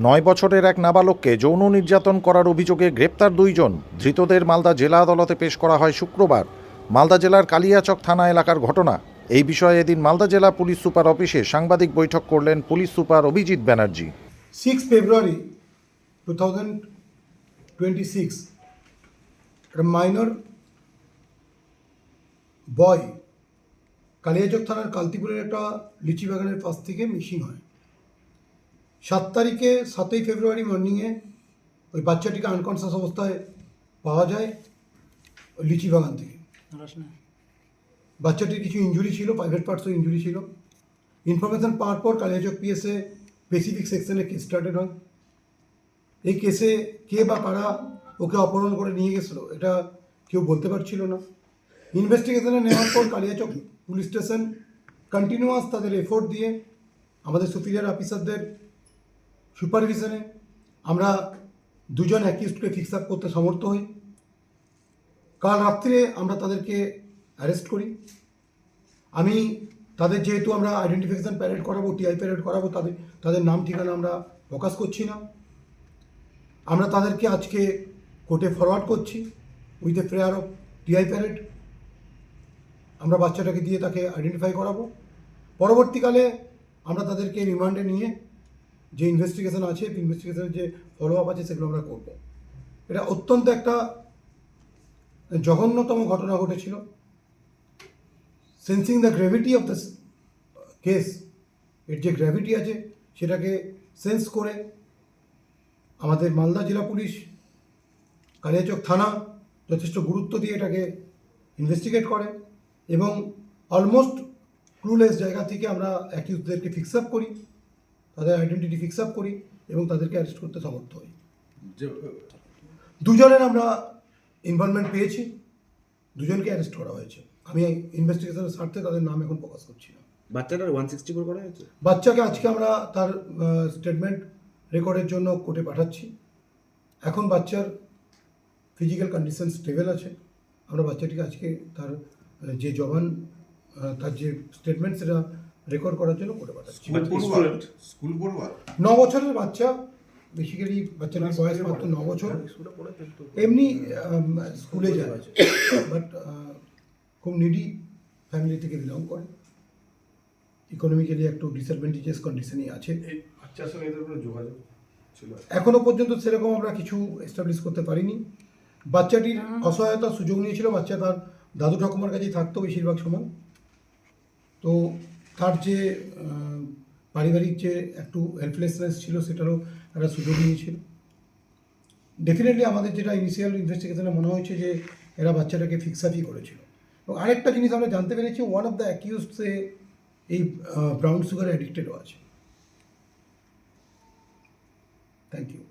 9 বছরের এক নাবালককে যৌন নির্যাতন করার অভিযোগে গ্রেপ্তার 2 জন। ধৃতদের মালদা জেলা আদালতে পেশ করা হয় শুক্রবার। মালদা জেলার কালিয়াচক থানা এলাকার ঘটনা। এই বিষয়ে এদিন মালদা জেলা পুলিশ সুপার অফিসে সাংবাদিক বৈঠক করলেন police super Abhijit Banerjee. 6 February 2026, a minor boy Kaliachak থানার কালতিপুরের একটা লিচি বাগানের পাশ থেকে মিসিং হয়। 7 ফেব্রুয়ারি মর্নিংয়ে ওই বাচ্চাটিকে আনকনসিয়াস অবস্থায় পাওয়া যায় ওই লিচি বাগান থেকে। বাচ্চাটির কিছু ইনজুরি ছিল, প্রাইভেট পার্টসও ইনজুরি ছিল। ইনফরমেশন পাওয়ার পর কালিয়াচক পিএসএ স্পেসিফিক সেকশনে কেস স্টার্টেড হয়। এই কেসে কে বা কারা ওকে অপহরণ করে নিয়ে গেছিলো এটা কেউ বলতে পারছিল না। ইনভেস্টিগেশনে নেওয়ার পর কালিয়াচক পুলিশ স্টেশন কন্টিনিউয়াস তাদের এফোর্ট দিয়ে আমাদের সুপিরিয়র অফিসারদের সুপারভিশনে আমরা 2 জন অ্যাকিউজডকে ফিক্স আপ করতে সমর্থ হই। কাল রাত্রে আমরা তাদেরকে অ্যারেস্ট করি। আমি তাদের যেহেতু আমরা আইডেন্টিফিকেশান প্যারেড করাবো, টিআই প্যারেড করাবো, তাদের নাম ঠিকানা আমরা প্রকাশ করছি না। আমরা তাদেরকে আজকে কোর্টে ফরওয়ার্ড করছি with a prayer of TI parade. আমরা বাচ্চাটাকে দিয়ে তাকে আইডেন্টিফাই করাবো। পরবর্তীকালে আমরা তাদেরকে রিমান্ডে নিয়ে যে ইনভেস্টিগেশন আছে, ইনভেস্টিগেশনের যে ফলো আপ আছে সেগুলো আমরা করব। এটা অত্যন্ত একটা জঘন্যতম ঘটনা ঘটেছিল। Sensing the gravity of the case, এর যে গ্র্যাভিটি আছে সেটাকে সেন্স করে আমাদের মালদা জেলা পুলিশ, কালিয়াচক থানা যথেষ্ট গুরুত্ব দিয়ে এটাকে ইনভেস্টিগেট করে এবং অলমোস্ট ক্লুলেস জায়গা থেকে আমরা অ্যাকিউজদেরকে ফিক্স আপ করি, তাদের আইডেন্টিটি ফিক্স আপ করি এবং তাদেরকে অ্যারেস্ট করতে সমর্থ হই। 2 জনের আমরা ইনভলভমেন্ট পেয়েছি, 2 জনকে অ্যারেস্ট করা হয়েছে। আমি ইনভেস্টিগেশনের স্বার্থে তাদের নাম এখন প্রকাশ করছি না। বাচ্চাটার 164 করা হয়েছে। বাচ্চাকে আজকে আমরা তার স্টেটমেন্ট রেকর্ডের জন্য কোর্টে পাঠাচ্ছি। এখন বাচ্চার ফিজিক্যাল কন্ডিশন স্টেবল আছে। আমরা বাচ্চাটিকে আজকে তার যে জবান, তার যে স্টেটমেন্ট সেটা রেকর্ড করার জন্য কোর্টে পাঠাচ্ছি। স্কুল পড়ুয়া 9 বছরের বাচ্চা, বেসিক্যালি বাচ্চাটার বয়স মাত্র 9 বছর। এমনি স্কুলে যায়, বাট খুব নিডি ফ্যামিলি থেকে বিলং করে, ইকোনমিক্যালি একটু ডিসঅ্যাডভান্টেজেস কন্ডিশনই আছে। এই বাচ্চার সঙ্গে এদের কোনো যোগাযোগ ছিল? এখনো পর্যন্ত সেরকম আমরা কিছু এস্টাবলিশ করতে পারিনি। বাচ্চাটির অসহায়তার সুযোগ নিয়েছিল। বাচ্চা তার দাদু ঠাকুমার কাছেই থাকতো বেশিরভাগ সময়। তো তার যে পারিবারিক যে একটু হেল্পলেসনেস ছিল সেটারও একটা সুযোগ নিয়েছিল। ডেফিনেটলি আমাদের যেটা ইনিশিয়াল ইনভেস্টিগেশনে মনে হয়েছে যে এরা বাচ্চাটাকে ফিক্স আপই করেছিল। এবং আরেকটা জিনিস আমরা জানতে পেরেছি, ওয়ান অফ দ্য অ্যাকিউজডসে এই ব্রাউন সুগার অ্যাডিক্টেডও আছে। Thank you.